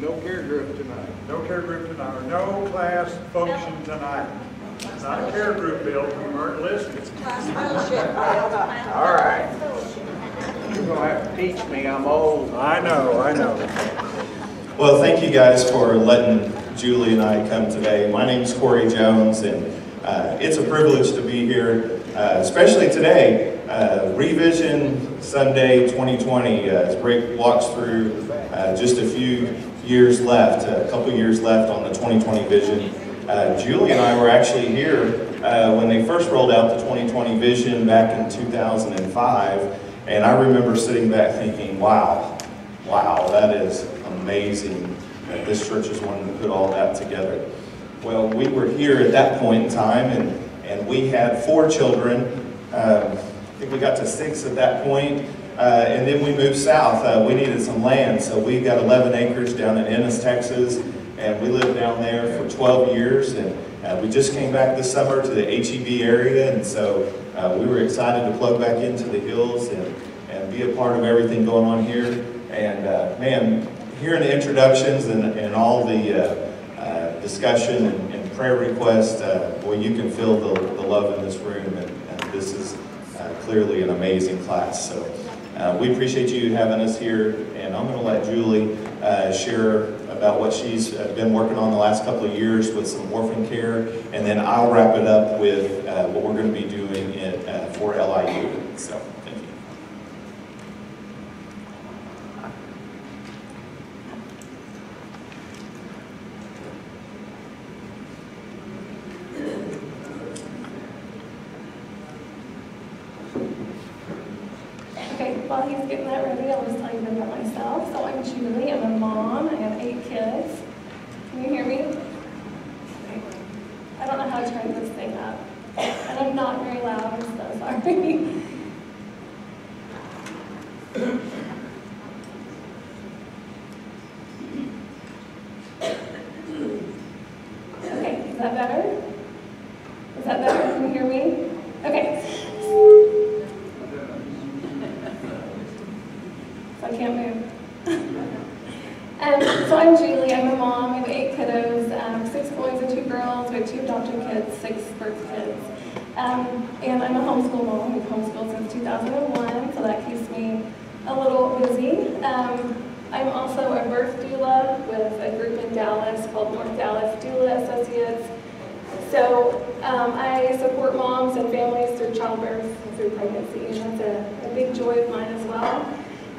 No care group tonight. No care group tonight, or no class function tonight. It's not a care group, Bill, you weren't listening. All right. You're going to have to teach me, I'm old. I know. Well, thank you guys for letting Julie and I come today. My name is Corey Jones, and it's a privilege to be here, especially today, Revision Sunday 2020, as Rick walks through just a few years left, a couple years left on the 2020 vision. Julie and I were actually here when they first rolled out the 2020 vision back in 2005, and I remember sitting back thinking, wow, that is amazing that this church is wanting to put all that together. Well, we were here at that point in time, and we had 4 children. I think we got to 6 at that point, and then we moved south. We needed some land, so we got 11 acres down in Ennis, Texas, and we lived down there for 12 years, and we just came back this summer to the HEB area, and so we were excited to plug back into the hills and be a part of everything going on here. And man, hearing the introductions and all the discussion and prayer requests, boy, you can feel the love in this room, and this is clearly an amazing class. So we appreciate you having us here, and I'm going to let Julie share about what she's been working on the last couple of years with some orphan care, and then I'll wrap it up with what we're going to be doing for LIU. So thank you. While he's getting that ready, I'll just tell you a bit about myself. So I'm Julie, I'm a mom, I have 8 kids. Can you hear me? Okay. I don't know how to turn this thing up. And I'm not very loud, I'm so sorry. Okay, is that better? Is that better? Can you hear me? Okay. I can't move. So I'm Julie, I'm a mom, I have 8 kiddos, 6 boys and 2 girls, we have 2 adopted kids, 6 birth kids. And I'm a homeschool mom, we've homeschooled since 2001, so that keeps me a little busy. I'm also a birth doula with a group in Dallas called North Dallas Doula Associates. So I support moms and families through childbirth and through pregnancy, and that's a big joy of mine as well.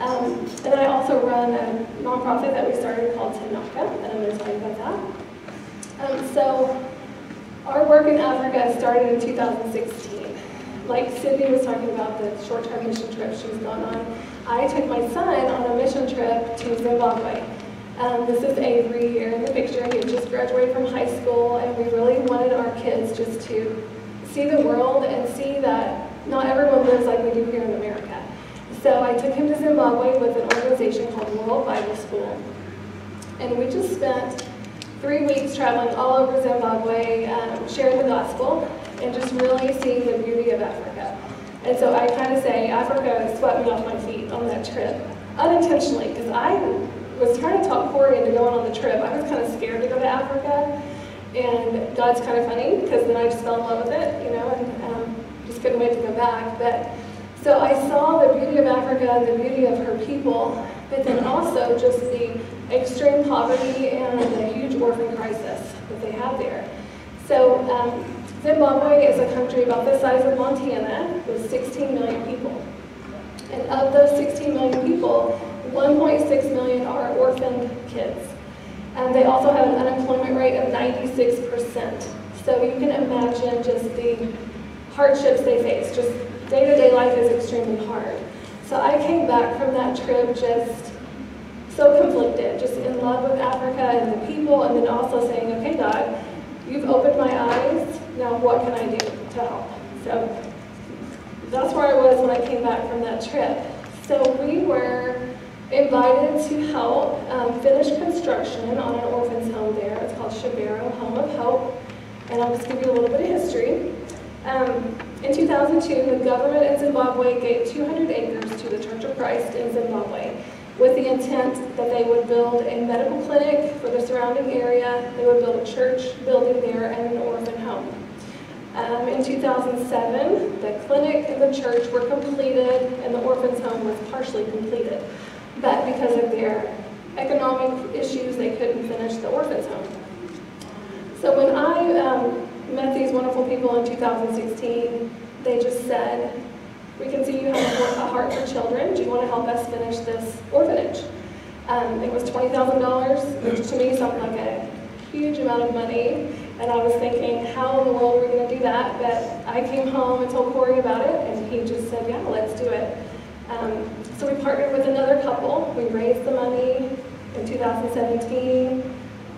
And then I also run a nonprofit that we started called Tanaka, and I'm going to tell you about that. So our work in Africa started in 2016. Like Sydney was talking about the short-term mission trip she's gone on, I took my son on a mission trip to Zimbabwe. This is Avery here in the picture. He had just graduated from high school, and we really wanted our kids just to see the world and see that not everyone lives like we do here in America. So I took him to Zimbabwe with an organization called World Bible School. And we just spent 3 weeks traveling all over Zimbabwe, sharing the gospel, and just really seeing the beauty of Africa. And so I kind of say Africa swept me off my feet on that trip, unintentionally, because I was trying to talk Corey into going on the trip. I was kind of scared to go to Africa, and God's kind of funny, because then I just fell in love with it, you know, and just couldn't wait to go back. So I saw the beauty of Africa and the beauty of her people, but then also just the extreme poverty and the huge orphan crisis that they have there. So Zimbabwe is a country about the size of Montana with 16 million people. And of those 16 million people, 1.6 million are orphaned kids. And they also have an unemployment rate of 96%. So you can imagine just the hardships they face. Just day-to-day life is extremely hard. So I came back from that trip just so conflicted, just in love with Africa and the people, and then also saying, okay, God, you've opened my eyes, now what can I do to help? So that's where I was when I came back from that trip. So we were invited to help finish construction on an orphan's home there. It's called Chirero, Home of Hope, and I'll just give you a little bit of history. In 2002, the government in Zimbabwe gave 200 acres to the Church of Christ in Zimbabwe with the intent that they would build a medical clinic surrounding area. They would build a church building there and an orphan home. In 2007, the clinic and the church were completed, and the orphan's home was partially completed. But because of their economic issues, they couldn't finish the orphan's home. So when I met these wonderful people in 2016, they just said, "We can see you have a heart for children. Do you want to help us finish this orphanage?" It was $20,000, which to me sounded like a huge amount of money. And I was thinking, how in the world are we going to do that? But I came home and told Corey about it, and he just said, "Yeah, let's do it." So we partnered with another couple. We raised the money in 2017.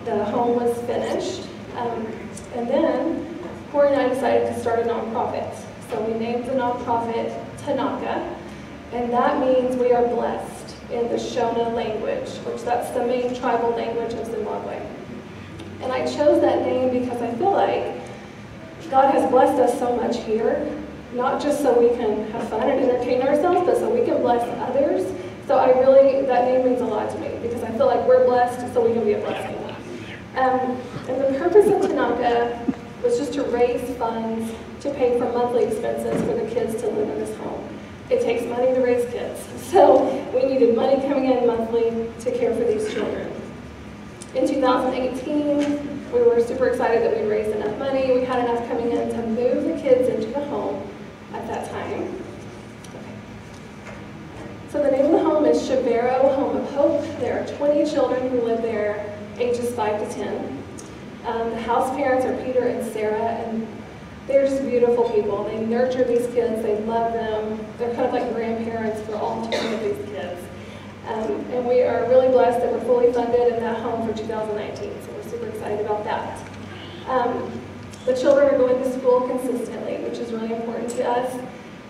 The home was finished. And then Corey and I decided to start a nonprofit. So we named the nonprofit Tanaka, and that means we are blessed in the Shona language, which that's the main tribal language of Zimbabwe. And I chose that name because I feel like God has blessed us so much here, not just so we can have fun and entertain ourselves, but so we can bless others. So that name means a lot to me, because I feel like we're blessed so we can be a blessing. And the purpose of Tanaka was just to raise funds to pay for monthly expenses for the kids to live in this home. It takes money to raise kids, so we needed money coming in monthly to care for these children. In 2018, we were super excited that we raised enough money. We had enough coming in to move the kids into the home at that time. So the name of the home is Chirero, Home of Hope. There are 20 children who live there, ages 5 to 10. The house parents are Peter and Sarah, and they're just beautiful people. They nurture these kids, they love them. They're kind of like grandparents for all 20 of these kids. And we are really blessed that we're fully funded in that home for 2019, so we're super excited about that. The children are going to school consistently, which is really important to us.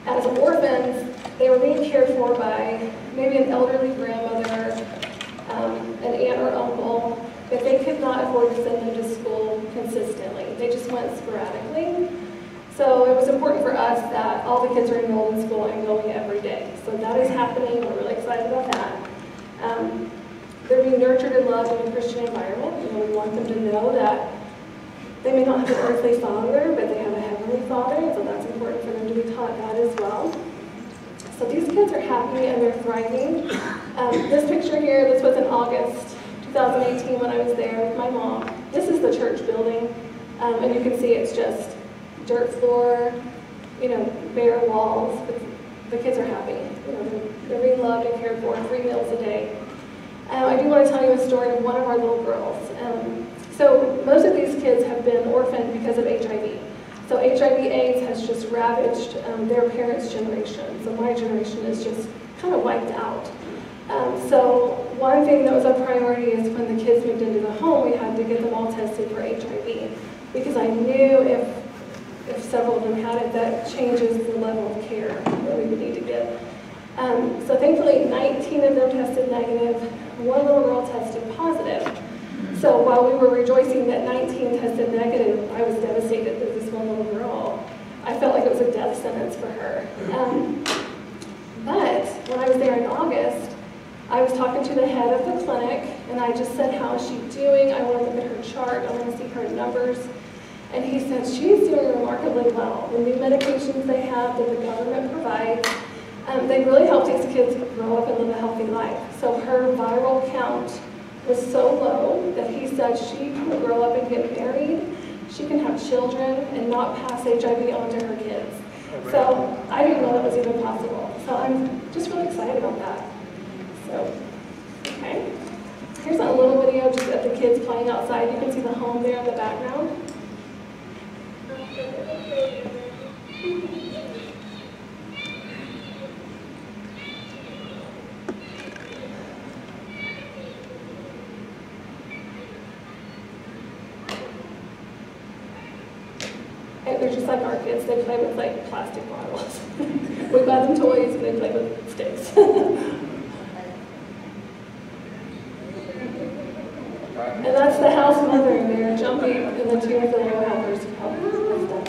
As orphans, they were being cared for by maybe an elderly grandmother, an aunt or uncle, but they could not afford to send them to school consistently. They just went sporadically. So it was important for us that all the kids are enrolled in school and going every day. So that is happening. We're really excited about that. They're being nurtured and loved in a Christian environment. We want them to know that they may not have an earthly father, but they have a heavenly father, and so that's important for them to be taught that as well. So these kids are happy and they're thriving. This picture here, this was in August 2018 when I was there with my mom. This is the church building, and you can see it's just dirt floor, bare walls, but the kids are happy. They're being loved and cared for, 3 meals a day. I do want to tell you a story of one of our little girls. So most of these kids have been orphaned because of HIV. So HIV/AIDS has just ravaged their parents' generation. So my generation is just kind of wiped out. So one thing that was a priority is when the kids moved into the home, we had to get them all tested for HIV. Because I knew if several of them had it, that changes the level of care that we would need to give. So thankfully, 19 of them tested negative. One little girl tested positive. So while we were rejoicing that 19 tested negative, I was devastated that this one little girl, I felt like it was a death sentence for her. But when I was there in August, I was talking to the head of the clinic, and I just said, "How is she doing? I want to look at her chart. I want to see her numbers." And he said, "She's doing remarkably well. The new medications they have that the government provides, they really help these kids grow up and live a healthy life." So her viral count was so low that he said she can grow up and get married, she can have children, and not pass HIV on to her kids. So I didn't know that was even possible. So I'm just really excited about that. So, okay. Here's a little video just of the kids playing outside. You can see the home there in the background. And they're just like our kids. They play with like plastic bottles. We buy them toys and they play with sticks. And that's the house mother there jumping, and the 2 of the little helpers help with that.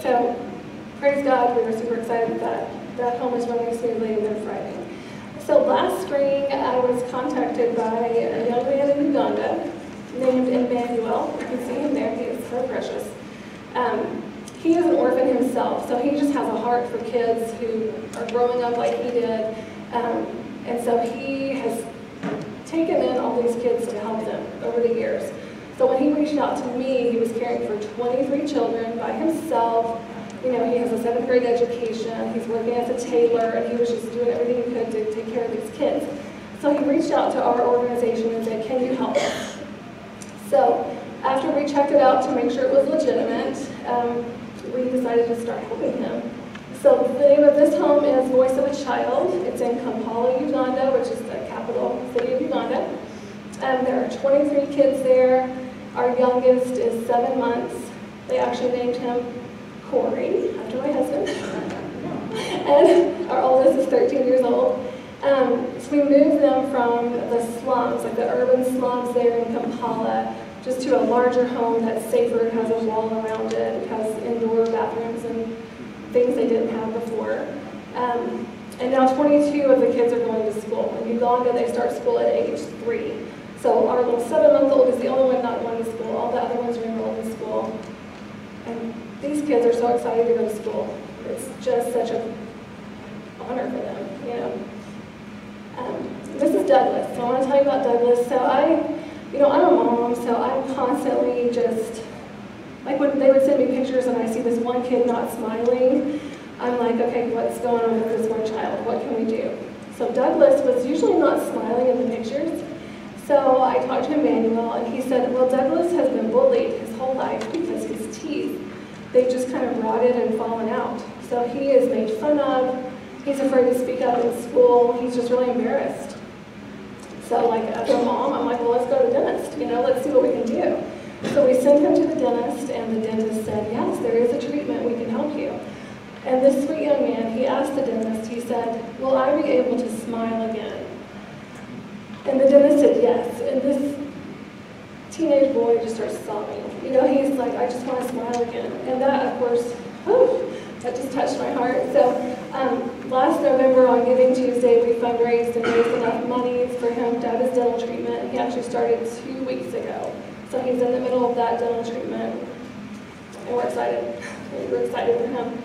So praise God, we were super excited that that home is running smoothly and they're thriving. So last spring, I was contacted by a young man in Uganda named Mbale. You can see him there. He is so precious. He is an orphan himself, so he just has a heart for kids who are growing up like he did. And so he has taken in all these kids to help them over the years. So when he reached out to me, he was caring for 23 children by himself. You know, he has a 7th grade education, he's working as a tailor, and he was just doing everything he could to take care of these kids. So he reached out to our organization and said, can you help us? So after we checked it out to make sure it was legitimate, we decided to start helping him. So the name of this home is Voice of a Child. It's in Kampala, Uganda, which is the capital city of Uganda. There are 23 kids there. Our youngest is 7 months. They actually named him Corey, after my husband. And our oldest is 13 years old. So we moved them from the slums, like the urban slums there in Kampala, just to a larger home that's safer. It has a wall around it. It has indoor bathrooms and things they didn't have before. And now 22 of the kids are going to school. In Uganda, they start school at age 3. So our little 7-month-old is the only one not going to school. All the other ones are enrolled in school. And these kids are so excited to go to school. It's just such an honor for them, you know. This is Douglas. So I want to tell you about Douglas. So I'm a mom, so I'm constantly just, like when they would send me pictures and I see this one kid not smiling, I'm like, okay, what's going on with this one child? What can we do? So Douglas was usually not smiling in the pictures. So I talked to Emmanuel and he said, well, Douglas has been bullied his whole life because his teeth, they've just kind of rotted and fallen out. So he is made fun of. He's afraid to speak up in school. He's just really embarrassed. So like as a mom, I'm like, well, let's go to the dentist. You know, let's see what we can do. So we sent him to the dentist and the dentist said, yes, there is a treatment. We can help you. And this sweet young man, he asked the dentist, he said, will I be able to smile again? And the dentist said yes. And this teenage boy just starts sobbing. You know, he's like, I just want to smile again. And that, of course, that just touched my heart. So last November on Giving Tuesday, we fundraised and raised enough money for him to have his dental treatment. He actually started 2 weeks ago. So he's in the middle of that dental treatment. And we're excited. We're excited for him.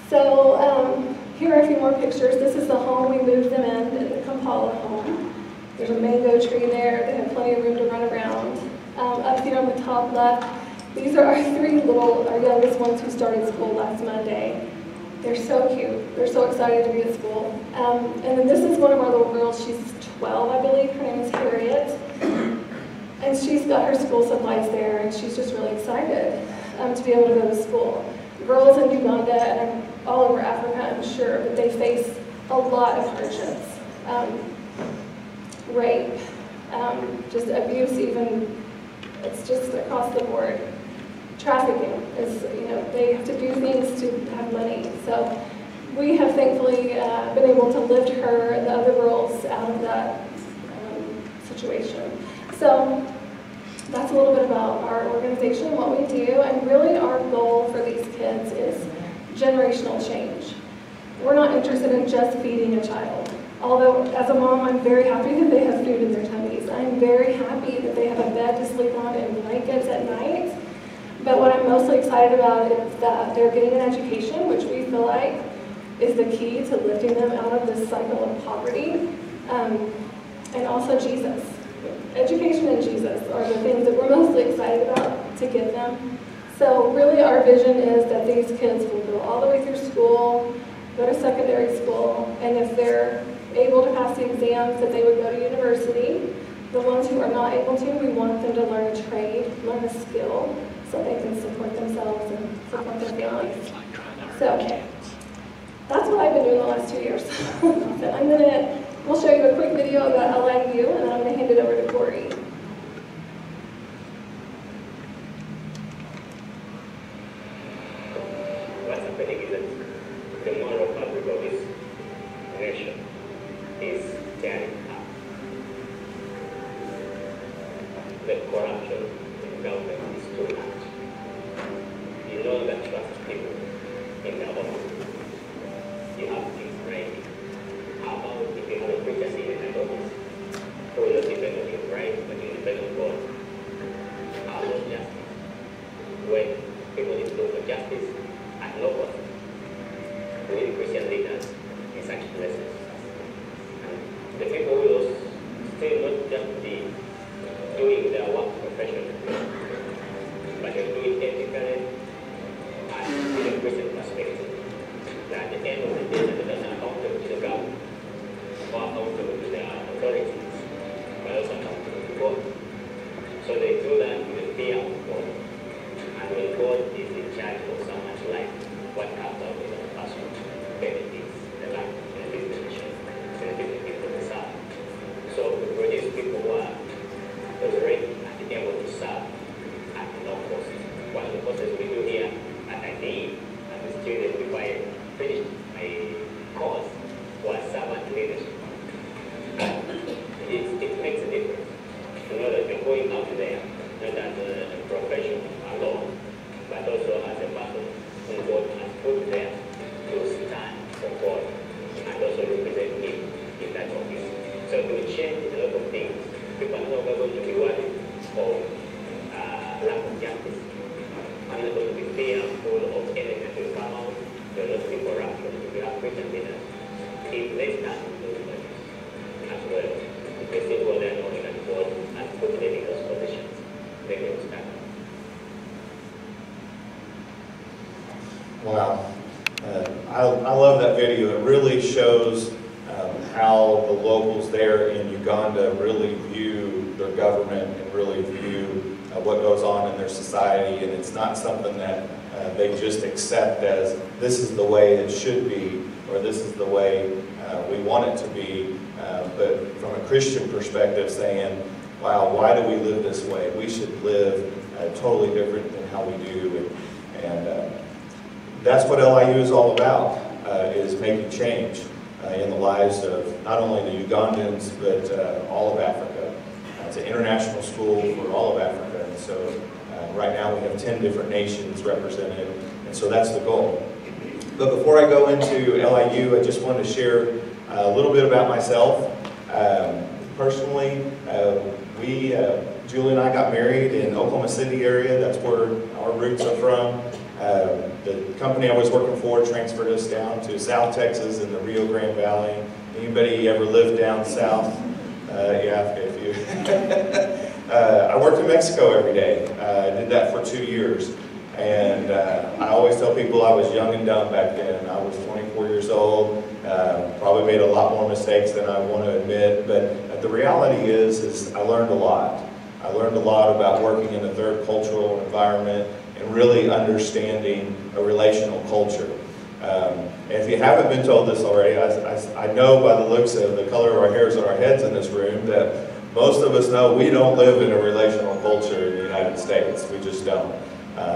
So here are a few more pictures. This is the home we moved them in the Kampala home. There's a mango tree there. They have plenty of room to run around. Up here on the top left, these are our our youngest ones who started school last Monday. They're so cute. They're so excited to be at school. And then this is one of our little girls. She's 12, I believe. Her name is Harriet. And she's got her school supplies there, and she's just really excited to be able to go to school. Girls in Uganda and all over Africa, I'm sure, but they face a lot of hardships. Rape, just abuse even, it's just across the board. Trafficking is, they have to do things to have money. So we have thankfully been able to lift her and the other girls out of that situation. So that's a little bit about our organization, what we do, and really our goal for these kids is generational change. We're not interested in just feeding a child. Although, as a mom, I'm very happy that they have food in their tummies. I'm very happy that they have a bed to sleep on and blankets at night. But what I'm mostly excited about is that they're getting an education, which we feel like is the key to lifting them out of this cycle of poverty. And also Jesus. Education and Jesus are the things that we're mostly excited about to give them. So really our vision is that these kids will go all the way through school, go to secondary school, and if they're able to pass the exams, that they would go to university. The ones who are not able to, we want them to learn a trade, learn a skill, so they can support themselves and support their families. So that's what I've been doing the last 2 years. So we'll show you a quick video about LIU, and then I'm going to hand it over to Corey. What's happening is that the moral fabric of this nation is tearing up. The corruption in government is too much. You know that trust you have things right. How about if you have a preacher in an office who will not depend on your right, but you depend on God? How about justice? When people need to look for justice at no cost, we need Christian leaders in such places. And the people will still not just be doing their work professionally, but they do it ethically and with a Christian perspective. That at the end of the day, they don't accountable to the government or accountable to the authorities, but also accountable to God. So they do that with the fear of God. And when God is in charge of someone's life, what comes out of the person benefits the life, benefits the nation, benefits the people they serve. So we produce people who are ready and able to serve at no cost. One of the courses we do here at ID, as a student, before I finished my course, was servant leadership. And it makes a difference. You know that you're going out there, not as a professional alone, but also as a person whom God has put there to stand for God and also represent Him in that office. So it will change a lot of things. People are not going to be worried of lack of justice. I'm not going to be fearful of anything that will come out. They're not to be corrupt, to be Christian leaders. If they stand with those values as well, if they still go there knowing that God has put them in those positions, they will stand. Wow. I love that video. It really shows how the locals there in Uganda really view their government and really view what goes on in their society. And it's not something that they just accept as this is the way it should be or this is the way we want it to be. But from a Christian perspective saying, wow, why do we live this way? We should live totally different than how we do. And that's what LIU is all about, is making change in the lives of not only the Ugandans, but all of Africa. It's an international school for all of Africa, and so right now we have 10 different nations represented, and so that's the goal. But before I go into LIU, I just wanted to share a little bit about myself. Personally, Julie and I got married in Oklahoma City area. That's where our roots are from. The company I was working for transferred us down to South Texas in the Rio Grande Valley. Anybody ever lived down south? Yeah, if you. I worked in Mexico every day. I did that for 2 years. And I always tell people I was young and dumb back then. I was 24 years old. Probably made a lot more mistakes than I want to admit. But the reality is I learned a lot. I learned a lot about working in a third cultural environment and really understanding a relational culture. And if you haven't been told this already, I know by the looks of the color of our hairs on our heads in this room that most of us know we don't live in a relational culture in the United States. We just don't.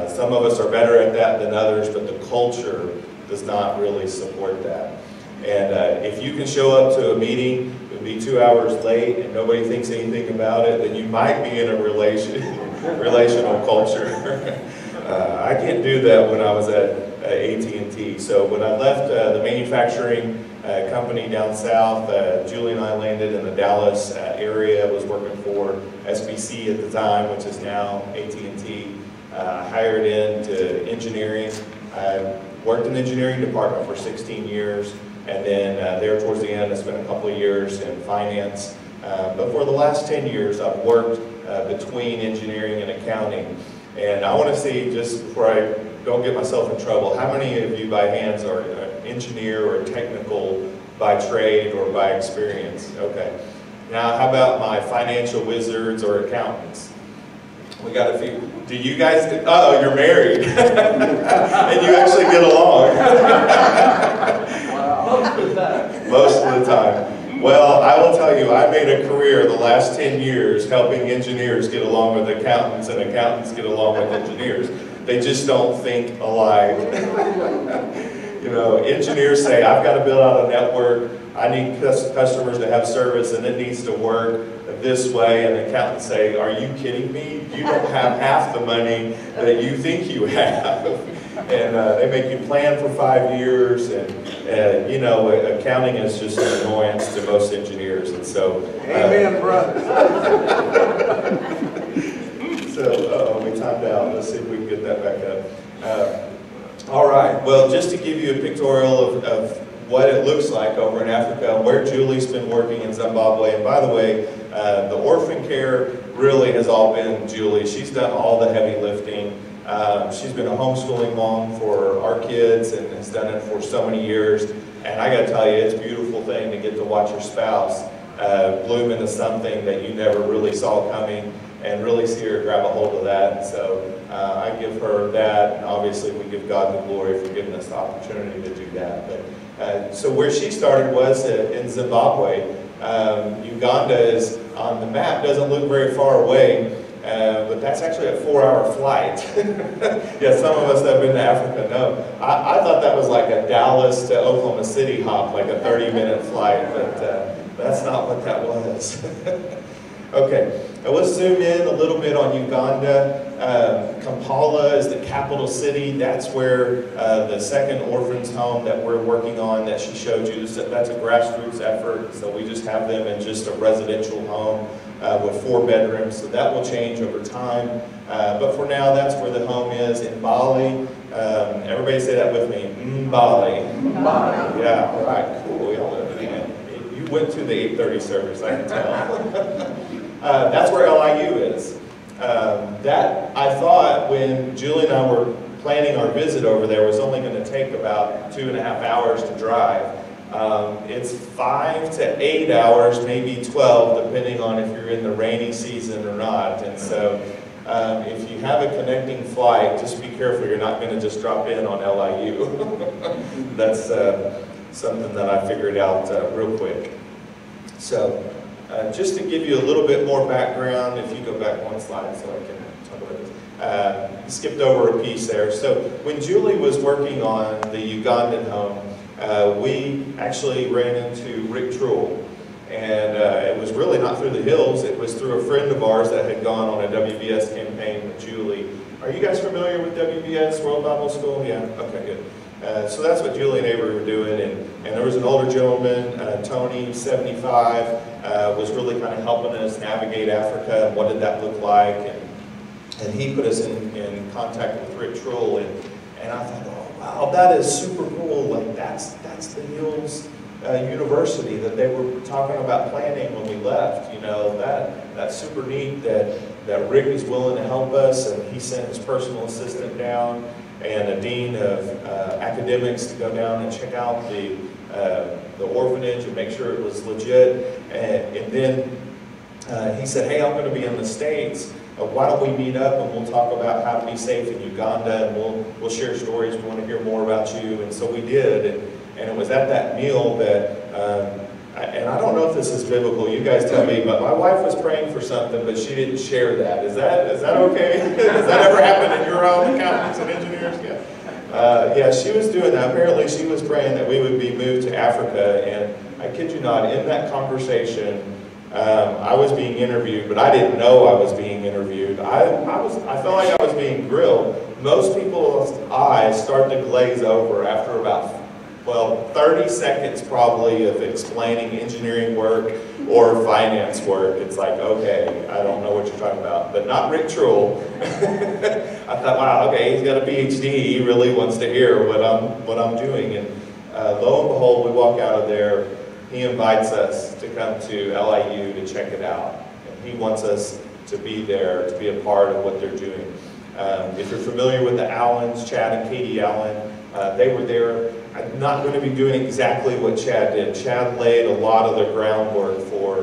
Some of us are better at that than others, but the culture does not really support that. And if you can show up to a meeting and be 2 hours late and nobody thinks anything about it, then you might be in a relational culture. I can't do that when I was at AT&T. So when I left the manufacturing company down south, Julie and I landed in the Dallas area. I was working for SBC at the time, which is now AT&T. Hired into engineering. I worked in the engineering department for 16 years, and then there towards the end I spent a couple of years in finance. But for the last 10 years I've worked between engineering and accounting. And I want to see, just before I don't get myself in trouble, how many of you by hands are an engineer or technical by trade or by experience? Okay. Now how about my financial wizards or accountants? We got a few. Do you guys, oh, you're married. And you actually get along. Most of the time. Most of the time. Well, I will tell you, I made a career the last 10 years helping engineers get along with accountants and accountants get along with engineers. They just don't think alike. You know, engineers say, I've got to build out a network. I need customers to have service and it needs to work this way. And accountants say, are you kidding me? You don't have half the money that you think you have. And they make you plan for 5 years, and you know, accounting is just an annoyance to most engineers, and so. Amen, brother. So we timed out. Let's see if we can get that back up. All right. Well, just to give you a pictorial of what it looks like over in Africa, where Julie's been working in Zimbabwe, and by the way, the orphan care really has all been Julie. She's done all the heavy lifting. She's been a homeschooling mom for our kids and has done it for so many years. And I got to tell you, it's a beautiful thing to get to watch your spouse bloom into something that you never really saw coming, and really see her grab a hold of that. So I give her that, and obviously we give God the glory for giving us the opportunity to do that. But so where she started was in Zimbabwe. Uganda is on the map, doesn't look very far away. But that's actually a 4-hour flight. Yeah, some of us that have been to Africa know. I thought that was like a Dallas to Oklahoma City hop, like a 30-minute flight, but that's not what that was. Okay, now let's zoom in a little bit on Uganda. Kampala is the capital city. That's where the second orphans home that we're working on that she showed you, that's a grassroots effort. So we just have them in just a residential home with 4 bedrooms. So that will change over time. But for now, that's where the home is in Mbale. Everybody say that with me. Mbale. Yeah, all right, cool. You went to the 8:30 service, I can tell. That's where LIU is. That, I thought, when Julie and I were planning our visit over there, was only going to take about 2.5 hours to drive. It's 5 to 8 hours, maybe 12, depending on if you're in the rainy season or not. And so if you have a connecting flight, just be careful you're not going to just drop in on LIU. That's something that I figured out real quick. So just to give you a little bit more background, if you go back one slide so I can talk about this. Skipped over a piece there. So when Julie was working on the Ugandan home, we actually ran into Rick Truell. And it was really not through the hills, it was through a friend of ours that had gone on a WBS campaign with Julie. Are you guys familiar with WBS, World Bible School? Yeah, okay, good. So that's what Julie and Avery were doing, and there was an older gentleman, Tony, 75, was really kind of helping us navigate Africa, and what did that look like, and he put us in contact with Rick Truell, and I thought, oh wow, that is super cool, like that's the Hills University that they were talking about planning when we left. You know, that's super neat that Rick is willing to help us, and he sent his personal assistant down and a dean of academics to go down and check out the orphanage and make sure it was legit. And then he said, hey, I'm going to be in the States. Why don't we meet up and we'll talk about how to be safe in Uganda, and we'll share stories. We want to hear more about you. And so we did. And it was at that meal that, and I don't know if this is biblical, you guys tell me, but my wife was praying for something, but she didn't share that. Is that okay? Does that ever happen in your own accountants and engineers? Yeah. Yeah, she was doing that. Apparently she was praying that we would be moved to Africa, and I kid you not, in that conversation, I was being interviewed, but I didn't know I was being interviewed. I felt like I was being grilled. Most people's eyes start to glaze over after about 30 seconds probably of explaining engineering work or finance work. It's like, okay, I don't know what you're talking about. But not Rick Truell. I thought, wow, okay, he's got a PhD. He really wants to hear what I'm doing. And lo and behold, we walk out of there. He invites us to come to LIU to check it out. And he wants us to be there, to be a part of what they're doing. If you're familiar with the Allens, Chad and Katie Allen, they were there. I'm not going to be doing exactly what Chad did. Chad laid a lot of the groundwork for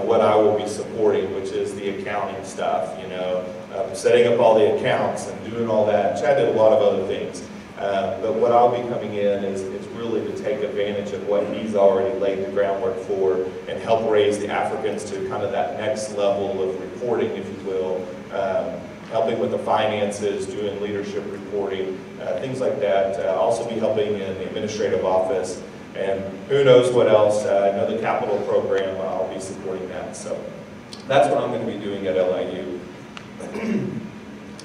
what I will be supporting, which is the accounting stuff, you know, setting up all the accounts and doing all that. Chad did a lot of other things. But what I'll be coming in is really to take advantage of what he's already laid the groundwork for and help raise the Africans to kind of that next level of reporting, if you will. Helping with the finances, doing leadership reporting, things like that. Also be helping in the administrative office, and who knows what else. I know the capital program, I'll be supporting that. So that's what I'm going to be doing at LIU.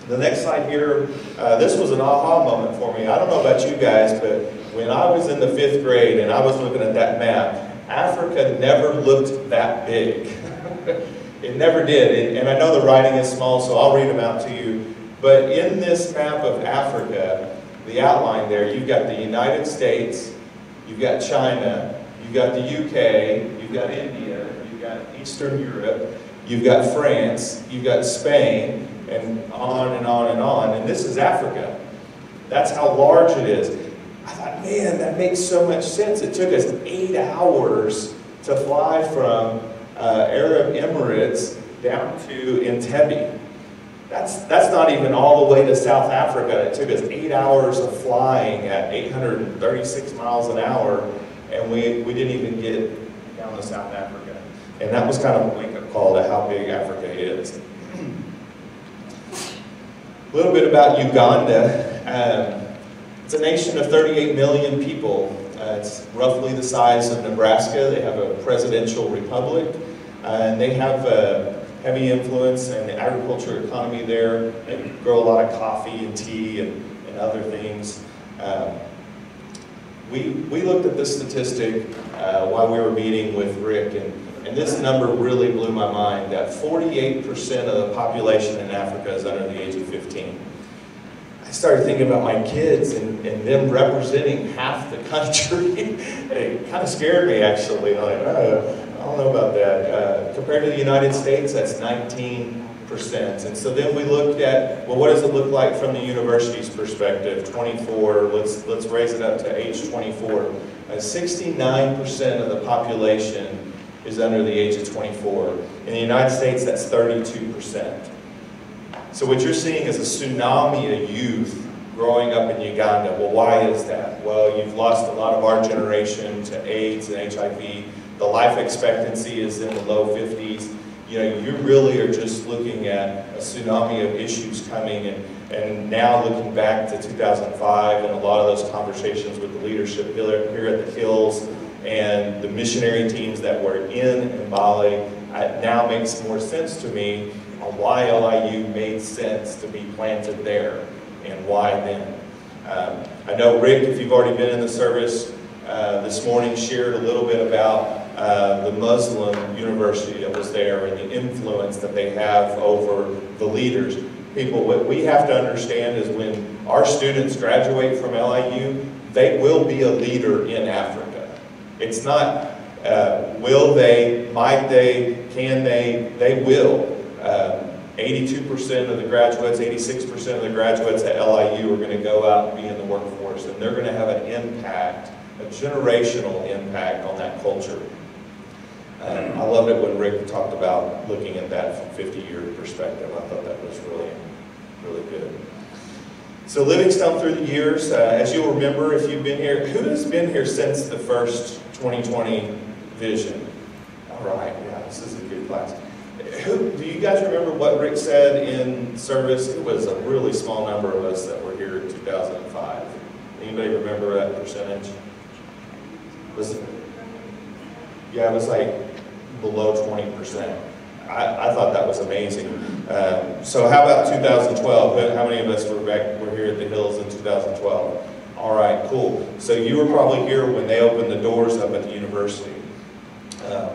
The next slide here, this was an aha moment for me. I don't know about you guys, but when I was in the 5th grade and I was looking at that map, Africa never looked that big. It never did. And I know the writing is small, so I'll read them out to you. But in this map of Africa, the outline there, you've got the United States, you've got China, you've got the UK, you've got India, you've got Eastern Europe, you've got France, you've got Spain, and on and on and on. And this is Africa. That's how large it is. I thought, man, that makes so much sense. It took us 8 hours to fly from Arab Emirates down to Entebbe. That's not even all the way to South Africa. It took us 8 hours of flying at 836 miles an hour, and we didn't even get down to South Africa. And that was kind of a wake-up call to how big Africa is. A little bit about Uganda. It's a nation of 38 million people. It's roughly the size of Nebraska. They have a presidential republic, and they have a heavy influence in the agriculture economy there. They grow a lot of coffee and tea and other things. We looked at this statistic while we were meeting with Rick, and this number really blew my mind, that 48% of the population in Africa is under the age of 15. I started thinking about my kids and them representing half the country. It kind of scared me, actually. Like, I don't know about that. Compared to the United States, that's 19%. And so then we looked at, well, what does it look like from the university's perspective? 24, let's raise it up to age 24. 69% of the population is under the age of 24. In the United States, that's 32%. So what you're seeing is a tsunami of youth growing up in Uganda. Well, why is that? Well, you've lost a lot of our generation to AIDS and HIV. The life expectancy is in the low 50s. You know, you really are just looking at a tsunami of issues coming, and now looking back to 2005 and a lot of those conversations with the leadership here at the Hills and the missionary teams that were in Mbale, it now makes more sense to me on why LIU made sense to be planted there and why then. I know Rick, if you've already been in the service this morning, shared a little bit about the Muslim university that was there and the influence that they have over the leaders. People, what we have to understand is when our students graduate from LIU, they will be a leader in Africa. It's not will they, might they, can they will. 82% of the graduates, 86% of the graduates at LIU are going to go out and be in the workforce, and they're going to have an impact, a generational impact on that culture. I loved it when Rick talked about looking at that from 50-year perspective. I thought that was really, really good. So Livingstone through the years, as you'll remember if you've been here, who has been here since the first 2020 vision? All right, yeah, this is a good class. Do you guys remember what Rick said in service? It was a really small number of us that were here in 2005. Anybody remember that percentage? Yeah, it was like below 20%. I thought that was amazing. So how about 2012? How many of us were here at the Hills in 2012? All right, cool. So you were probably here when they opened the doors up at the university.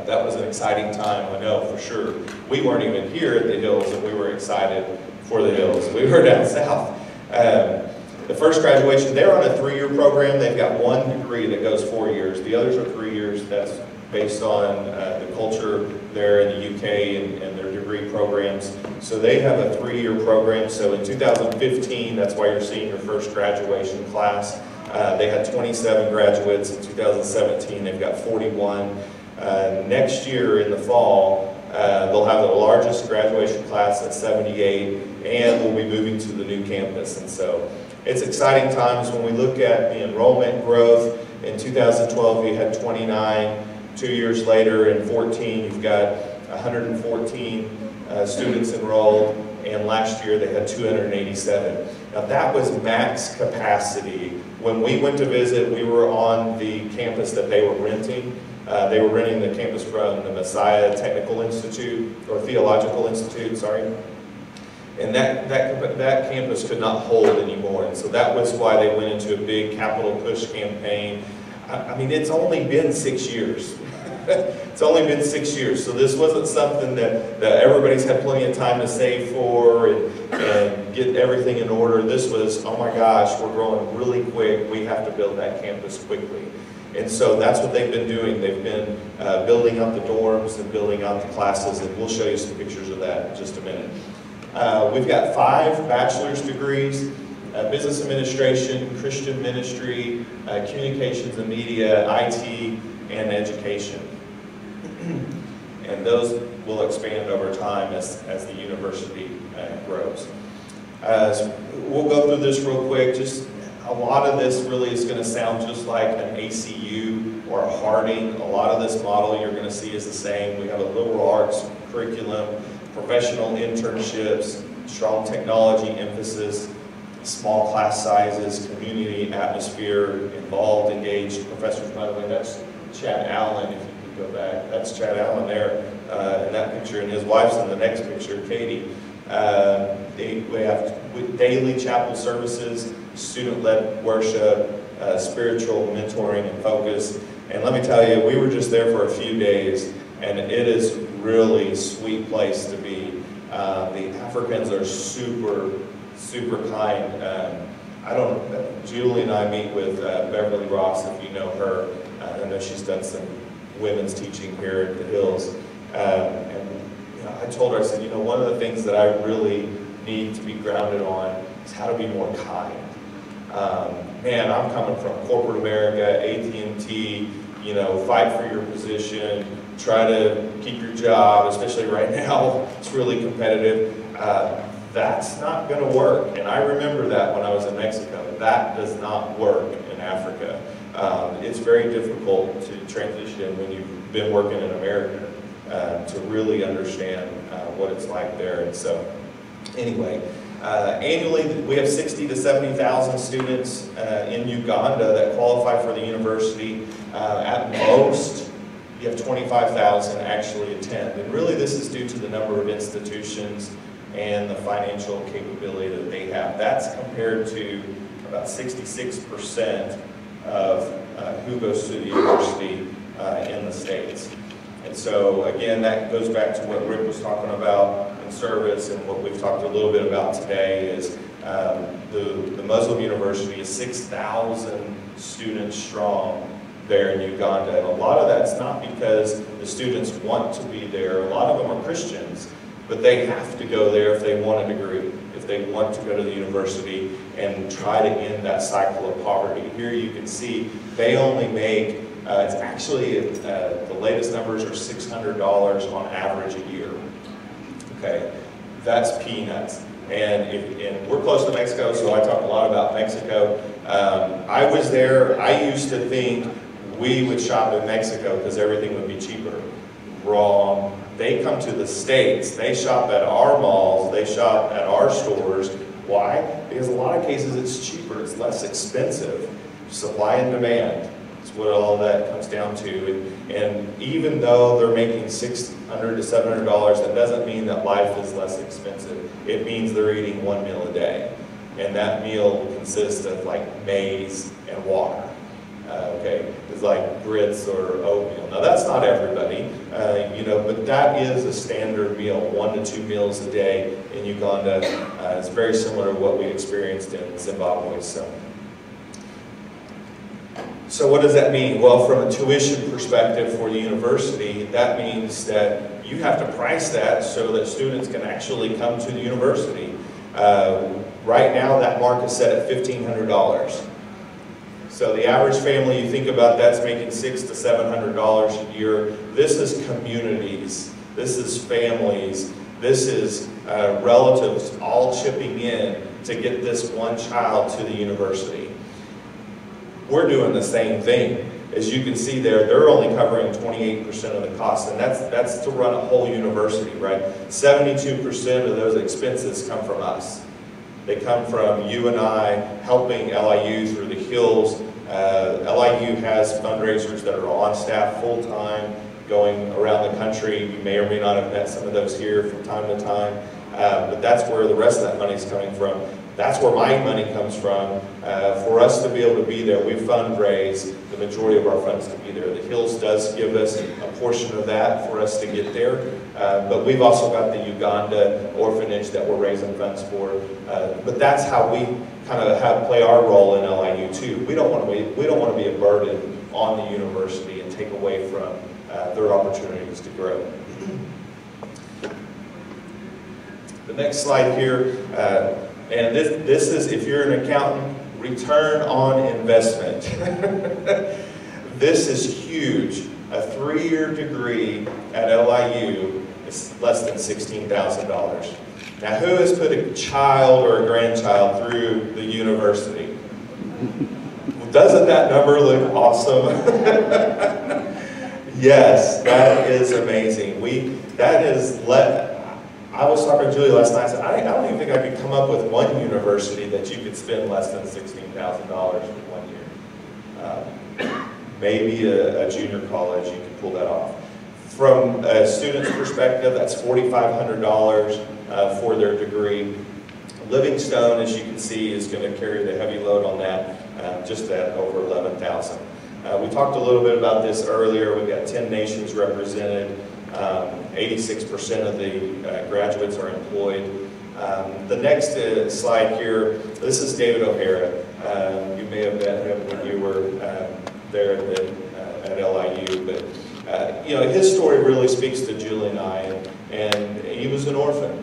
That was an exciting time, I know for sure. We weren't even here at the Hills, and we were excited for the Hills. We were down south. The first graduation, they're on a 3-year program. They've got one degree that goes 4 years. The others are 3 years. That's based on the culture there in the UK and their degree programs. So they have a 3-year program. So in 2015, that's why you're seeing your first graduation class. They had 27 graduates. In 2017, they've got 41. Next year in the fall, they'll have the largest graduation class at 78, and we'll be moving to the new campus. And so it's exciting times when we look at the enrollment growth. In 2012, we had 29. 2 years later, in 14, you've got 114 students enrolled, and last year they had 287. Now that was max capacity. When we went to visit, we were on the campus that they were renting. They were renting the campus from the Messiah Technical Institute, or Theological Institute, sorry. And that campus could not hold anymore. And so that was why they went into a big capital push campaign. I mean, it's only been 6 years. It's only been 6 years. So this wasn't something that everybody's had plenty of time to save for and get everything in order. This was, oh my gosh, we're growing really quick. We have to build that campus quickly. And so that's what they've been doing. They've been building up the dorms and building out the classes, and we'll show you some pictures of that in just a minute. We've got 5 bachelor's degrees, business administration, Christian ministry, communications and media, IT, and education. And those will expand over time as the university grows. So we'll go through this real quick. Just a lot of this really is going to sound just like an ACU or a Harding. A lot of this model you're going to see is the same. We have a liberal arts curriculum, professional internships, strong technology emphasis, small class sizes, community atmosphere, involved, engaged professors. By the way, that's Chad Allen, if you could go back. That's Chad Allen there in that picture, and his wife's in the next picture, Katie. We have daily chapel services, student-led worship, spiritual mentoring and focus. And let me tell you, we were just there for a few days, and it is really a sweet place to be. The Africans are super, super kind. Julie and I meet with Beverly Ross, if you know her. I know she's done some women's teaching here at the Hills. And you know, I told her, I said, you know, one of the things that I really need to be grounded on is how to be more kind. Man, I'm coming from corporate America, AT&T, you know, fight for your position, try to keep your job, especially right now, it's really competitive. That's not going to work. And I remember that when I was in Mexico. That does not work in Africa. It's very difficult to transition when you've been working in America to really understand what it's like there. And so, anyway, annually we have 60 to 70,000 students in Uganda that qualify for the university. At most, you have 25,000 actually attend. And really this is due to the number of institutions and the financial capability that they have. That's compared to about 66% of who goes to the university in the States. And so again, that goes back to what Rick was talking about in service, and what we've talked a little bit about today is the Muslim University is 6,000 students strong there in Uganda. And a lot of that's not because the students want to be there. A lot of them are Christians, but they have to go there if they want a degree, if they want to go to the university and try to end that cycle of poverty. Here you can see they only make, it's actually, the latest numbers are $600 on average a year. Okay, that's peanuts. And we're close to Mexico, so I talk a lot about Mexico. I was there, I used to think we would shop in Mexico because everything would be cheaper. Wrong. They come to the States, they shop at our malls, they shop at our stores. Why? Because in a lot of cases it's cheaper, it's less expensive. Supply and demand is what all that comes down to. And even though they're making $600 to $700, that doesn't mean that life is less expensive. It means they're eating one meal a day. And that meal consists of like maize and water. Okay, it's like grits or oatmeal. Now that's not everybody, you know, but that is a standard meal, 1 to 2 meals a day in Uganda. It's very similar to what we experienced in Zimbabwe. So what does that mean? Well, from a tuition perspective for the university, that means that you have to price that so that students can actually come to the university. Right now, that mark is set at $1,500. So the average family, you think about, that's making $600 to $700 a year. This is communities, this is families, this is relatives all chipping in to get this one child to the university. We're doing the same thing. As you can see there, they're only covering 28% of the cost, and that's to run a whole university, right? 72% of those expenses come from us. They come from you and I helping LIU through the Hills. LIU has fundraisers that are on staff full-time, going around the country. You may or may not have met some of those here from time to time. but that's where the rest of that money is coming from. That's where my money comes from. For us to be able to be there, we fundraise the majority of our funds to be there. The Hills does give us a portion of that for us to get there, but we've also got the Uganda orphanage that we're raising funds for. But that's how we kind of play our role in LIU too. We don't want to be a burden on the university and take away from their opportunities to grow. The next slide here, and this is, if you're an accountant, return on investment. This is huge. A 3-year degree at LIU is less than $16,000. Now, who has put a child or a grandchild through the university? Doesn't that number look awesome? Yes, that is amazing. I was talking to Julie last night. I said, I don't even think I could come up with one university that you could spend less than $16,000 for 1 year. Maybe a junior college, you can pull that off. From a student's perspective, that's $4,500 for their degree. Livingstone, as you can see, is going to carry the heavy load on that, just at over $11,000. We talked a little bit about this earlier. We've got 10 nations represented. 86% of the graduates are employed. The next slide here, this is David O'Hara. You may have met him when you were there at LIU, but you know, his story really speaks to Julie and I, and he was an orphan,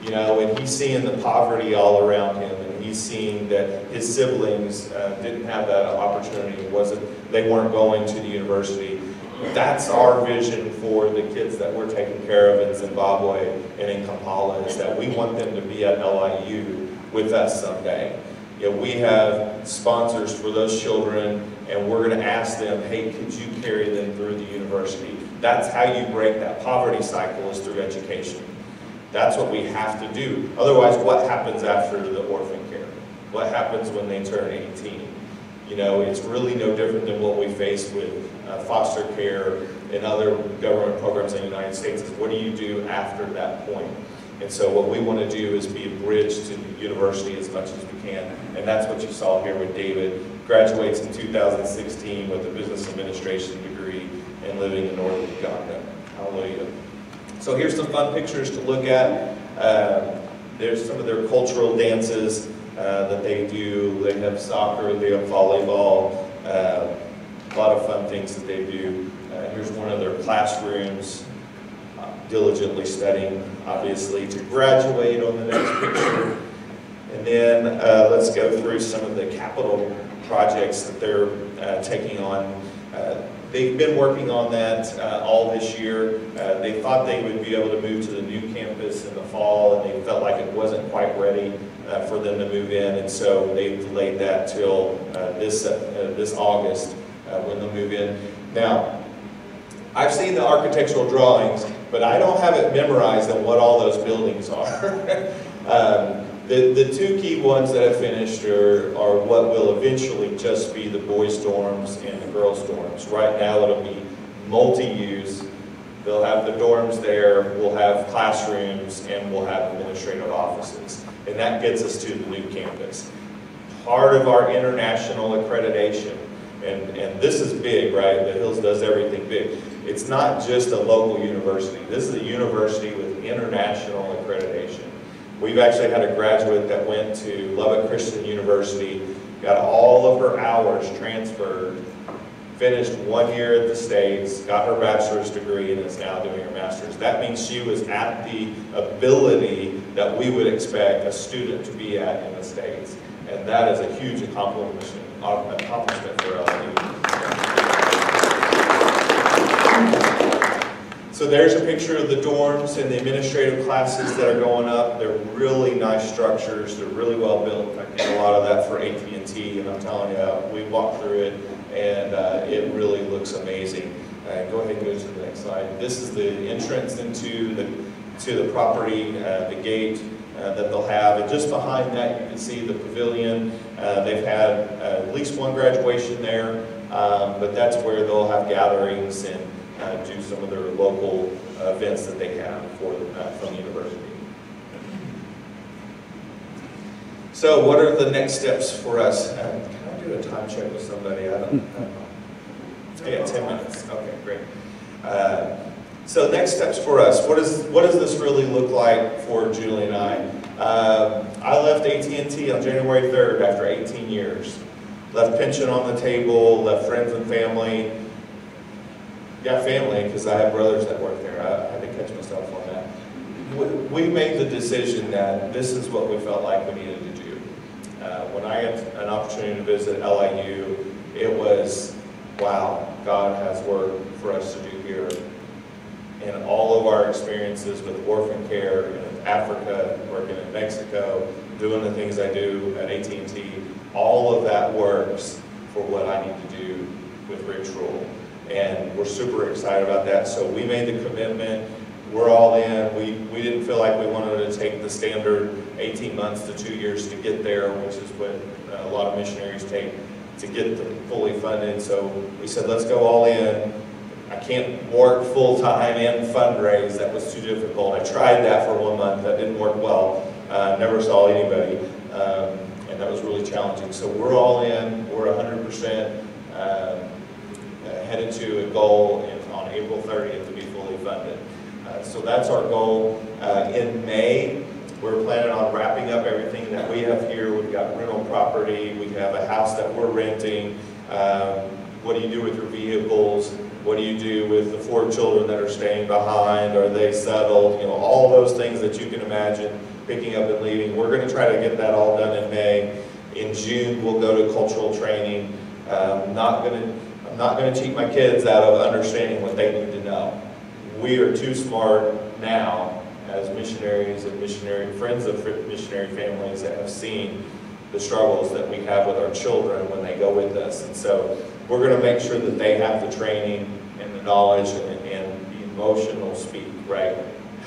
you know, and he's seeing the poverty all around him, and he's seeing that his siblings didn't have that opportunity. They weren't going to the university. That's our vision for the kids that we're taking care of in Zimbabwe and in Kampala, is that we want them to be at LIU with us someday. You know, we have sponsors for those children, and we're going to ask them, hey, could you carry them through the university? That's how you break that poverty cycle, is through education. That's what we have to do. Otherwise, what happens after the orphan care? What happens when they turn 18? You know, it's really no different than what we face with foster care and other government programs in the United States. Is what do you do after that point? And so what we want to do is be a bridge to the university as much as we can. And that's what you saw here with David. Graduates in 2016 with a business administration degree and living in northern Uganda. Hallelujah. So here's some fun pictures to look at. There's some of their cultural dances that they do. They have soccer, they have volleyball, a lot of fun things that they do. Here's one of their classrooms, diligently studying, obviously, to graduate on the next picture. And then let's go through some of the capital projects that they're taking on. They've been working on that all this year. They thought they would be able to move to the new campus in the fall, and they felt like it wasn't quite ready for them to move in, and so they've delayed that till this August when they'll move in. Now, I've seen the architectural drawings, but I don't have it memorized on what all those buildings are. The two key ones that have finished are what will eventually just be the boys' dorms and the girls' dorms. Right now it'll be multi-use. They'll have the dorms there, we'll have classrooms, and we'll have administrative offices. And that gets us to the new campus. Part of our international accreditation, and this is big, right? The Hills does everything big. It's not just a local university. This is a university with international accreditation. We've actually had a graduate that went to Lubbock Christian University, got all of her hours transferred, finished 1 year at the States, got her bachelor's degree, and is now doing her master's. That means she was at the ability that we would expect a student to be at in the States. And that is a huge accomplishment for LIU. So there's a picture of the dorms and the administrative classes that are going up. They're really nice structures. They're really well built. I did a lot of that for AT&T, and I'm telling you, we walked through it, and it really looks amazing. Go ahead and go to the next slide. This is the entrance into the property, the gate that they'll have. And just behind that, you can see the pavilion. They've had at least one graduation there, but that's where they'll have gatherings and do some of their local events that they have from the university. So what are the next steps for us? Can I do a time check with somebody? I don't know. Yeah, 10 minutes. Okay, great. So next steps for us. What does this really look like for Julie and I? I left AT&T on January 3rd after 18 years. Left pension on the table, left friends and family. Yeah, family, because I have brothers that work there. I had to catch myself on that. We made the decision that this is what we felt like we needed to do. When I had an opportunity to visit LIU, it was, wow, God has work for us to do here. And all of our experiences with orphan care in Africa, working in Mexico, doing the things I do at AT&T, all of that works for what I need to do with Rich Rule. And we're super excited about that. So we made the commitment. We're all in. We didn't feel like we wanted to take the standard 18 months to 2 years to get there, which is what a lot of missionaries take to get them fully funded. So we said, let's go all in. I can't work full-time and fundraise. That was too difficult. I tried that for 1 month. That didn't work well. Never saw anybody. And that was really challenging. So we're all in. We're 100% headed to a goal on April 30th to be fully funded. So that's our goal. In May, we're planning on wrapping up everything that we have here. We've got rental property. We have a house that we're renting. What do you do with your vehicles? What do you do with the 4 children that are staying behind? Are they settled? You know, all those things that you can imagine picking up and leaving. We're going to try to get that all done in May. In June, we'll go to cultural training. I'm not going to cheat my kids out of understanding what they need to know. We are too smart now as missionaries and friends of missionary families that have seen the struggles that we have with our children when they go with us. And so we're going to make sure that they have the training and the knowledge and the emotional speak, right?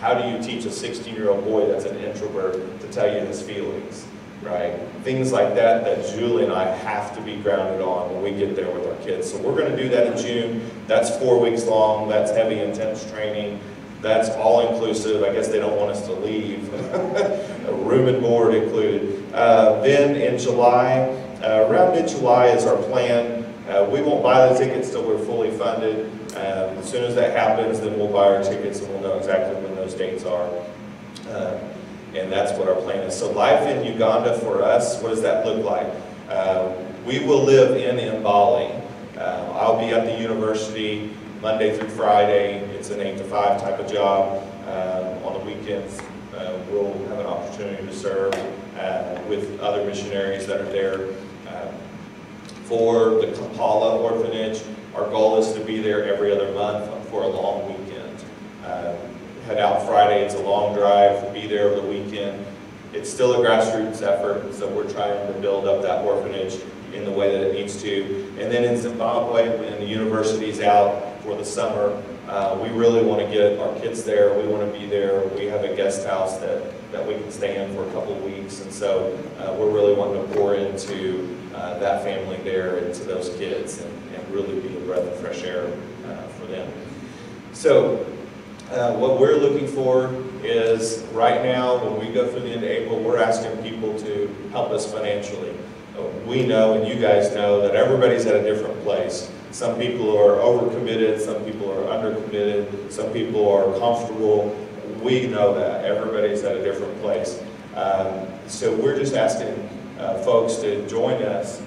How do you teach a 16-year-old boy that's an introvert to tell you his feelings, right? Things like that that Julie and I have to be grounded on when we get there with our kids. So we're going to do that in June. That's 4 weeks long. That's heavy, intense training. That's all-inclusive. I guess they don't want us to leave. Room and board included. Then in July, around mid-July is our plan. We won't buy the tickets till we're fully funded. As soon as that happens, then we'll buy our tickets and we'll know exactly when those dates are. And that's what our plan is. So life in Uganda for us, what does that look like? We will live in Mbale. I'll be at the university Monday through Friday. It's an 8 to 5 type of job. On the weekends, we'll have an opportunity to serve with other missionaries that are there. For the Kampala orphanage, our goal is to be there every other month for a long weekend. Head out Friday, it's a long drive, be there over the weekend. It's still a grassroots effort, so we're trying to build up that orphanage in the way that it needs to. And then in Zimbabwe, when the university's out for the summer, we really want to get our kids there. We want to be there. We have a guest house that we can stay in for a couple of weeks, and so we're really wanting to pour into that family there and to those kids and really be a breath of fresh air for them. So what we're looking for is right now, when we go through the end of April, we're asking people to help us financially. We know, and you guys know, that everybody's at a different place. Some people are overcommitted, some people are undercommitted, some people are comfortable. We know that. Everybody's at a different place. So we're just asking folks to join us.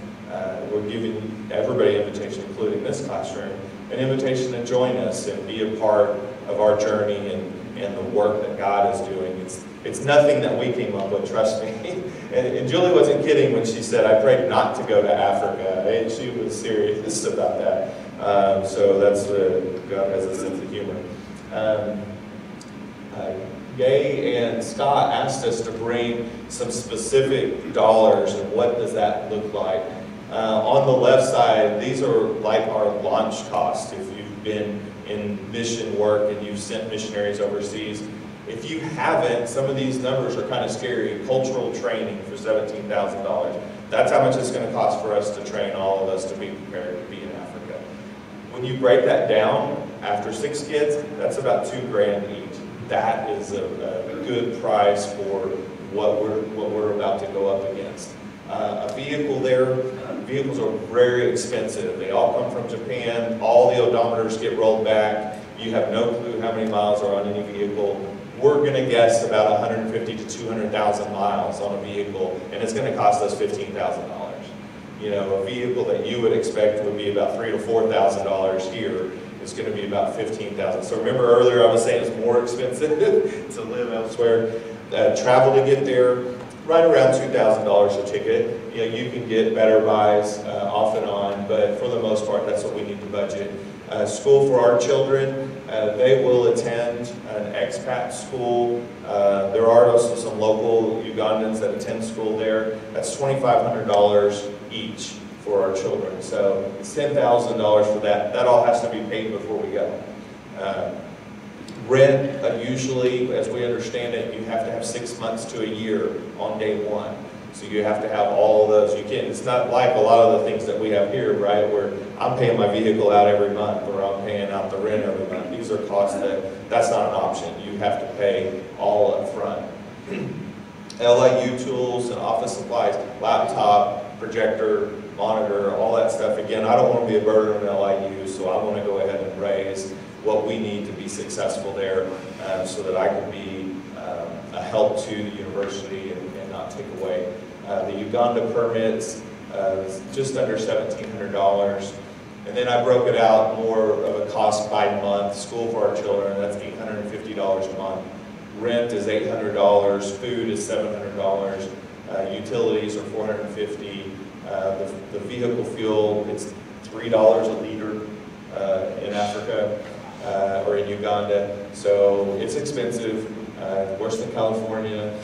We're giving everybody an invitation, including this classroom, an invitation to join us and be a part of our journey and the work that God is doing. It's nothing that we came up with, trust me. And Julie wasn't kidding when she said, I prayed not to go to Africa. And she was serious about that. So that's God has a sense of humor. Gay and Scott asked us to bring some specific dollars, and what does that look like? On the left side, these are like our launch costs. If you've been in mission work and you've sent missionaries overseas, if you haven't, some of these numbers are kind of scary. Cultural training for $17,000. That's how much it's going to cost for us to train all of us to be prepared to be in Africa. When you break that down, after 6 kids, that's about $2,000 each. That is a good price for what we're about to go up against. A vehicle there, vehicles are very expensive. They all come from Japan. All the odometers get rolled back. You have no clue how many miles are on any vehicle. We're going to guess about 150 to 200,000 miles on a vehicle, and it's going to cost us $15,000. You know, a vehicle that you would expect would be about $3,000 to $4,000 here is going to be about $15,000. So remember earlier I was saying it's more expensive to live elsewhere. Travel to get there, right around $2,000 a ticket. You know, you can get better buys off and on, but for the most part, that's what we need to budget. School for our children, they will attend an expat school. There are also some local Ugandans that attend school there. That's $2,500 each for our children. So it's $10,000 for that. That all has to be paid before we go. Rent, usually, as we understand it, you have to have 6 months to a year on day one. So you have to have all of those. You can't, it's not like a lot of the things that we have here, right, where I'm paying my vehicle out every month or I'm paying out the rent every month. These are costs that's not an option. You have to pay all up front. LIU tools and office supplies, laptop, projector, monitor, all that stuff. Again, I don't want to be a burden on LIU, so I want to go ahead and raise what we need to be successful there so that I can be a help to the university and not take away. The Uganda permits, just under $1,700. And then I broke it out more of a cost by month. School for our children, that's $850 a month. Rent is $800, food is $700, utilities are $450. The vehicle fuel, it's $3 a liter in Africa or inUganda, so it's expensive, worse than California.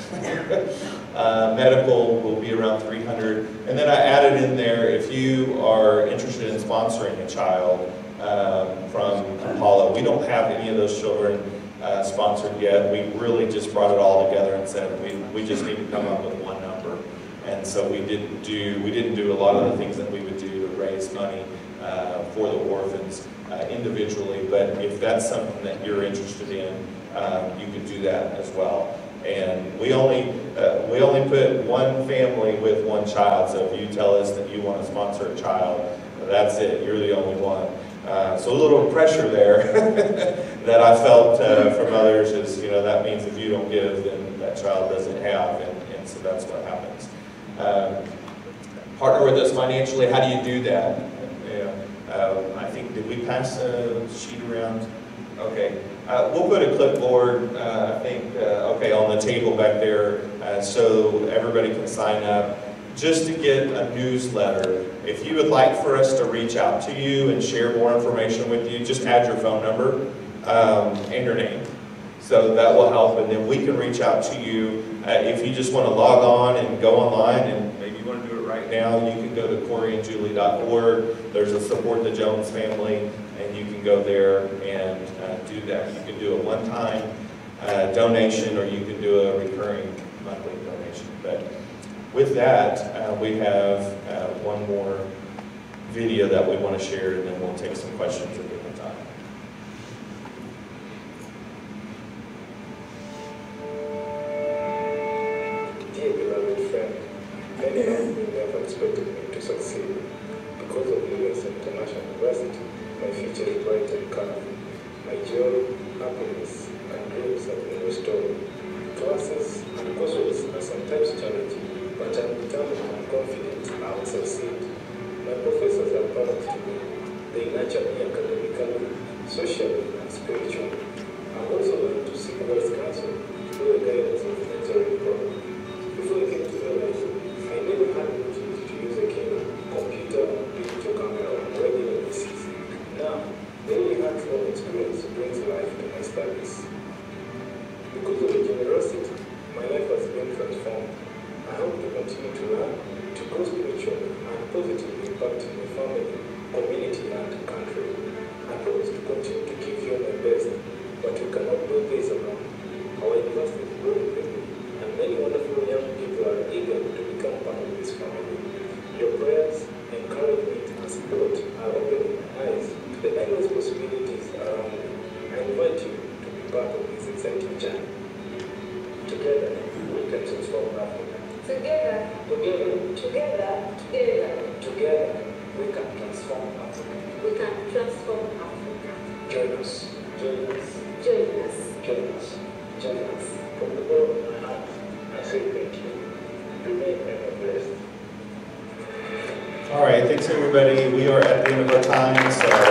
Medical will be around $300, and then I added in there if you are interested in sponsoring a child from Kampala. We don't have any of those children sponsored yet. We really just brought it all together and said we just need to come up with one number. And so we didn't do a lot of the things that we would do to raise money for the orphans individually. But if that's something that you're interested in, you can do that as well. And we only put one family with one child. So if you tell us that you want to sponsor a child, that's it. You're the only one. So a little pressure there that I felt from others is, you know, that means if you don't give, then that child doesn't have, and so that's what happens. Partner with us financially. How do you do that? I think, did we pass a sheet around? Okay. We'll put a clipboard, I think, okay, on the table back there so everybody can sign up. Just to get a newsletter. If you would like for us to reach out to you and share more information with you, just add your phone number and your name. So that will help, and then we can reach out to you. If you just want to log on and go online, and maybe you want to do it right now, you can go to CoreyandJulie.org. There's a Support the Jones Family, and you can go there and do that. You can do a one-time donation, or you can do a recurring monthly donation. But with that, we have one more video that we want to share, and then we'll take some questions at the end of time. Dear beloved friend, many of you never expected me to succeed. Because of Livingstone International University, my future is bright and calm. My joy, happiness, and dreams have been restored. Classes and courses are sometimes challenging, but I'm determined and confident I will succeed. My professors are proud to me. They nurture me academically, socially, and spiritually. I've also learned to seek wise counsel through the guidance of Nrh River. Before I came to LIU, I never had the opportunity to use a camera, computer, digital camera on a regular basis. Now, daily hands-on experience brings life to my studies. Because of the generosity, my life has been transformed. I hope to continue to learn, to grow spiritually, and positively impact my family, community, and country. I promise to continue to give you my best, but we cannot do this alone. Our university is growing Together, we can transform Africa. Join us. From the bottom of my heart, I say thank you. Remain ever blessed. All right, thanks everybody. We are at the end of our time, so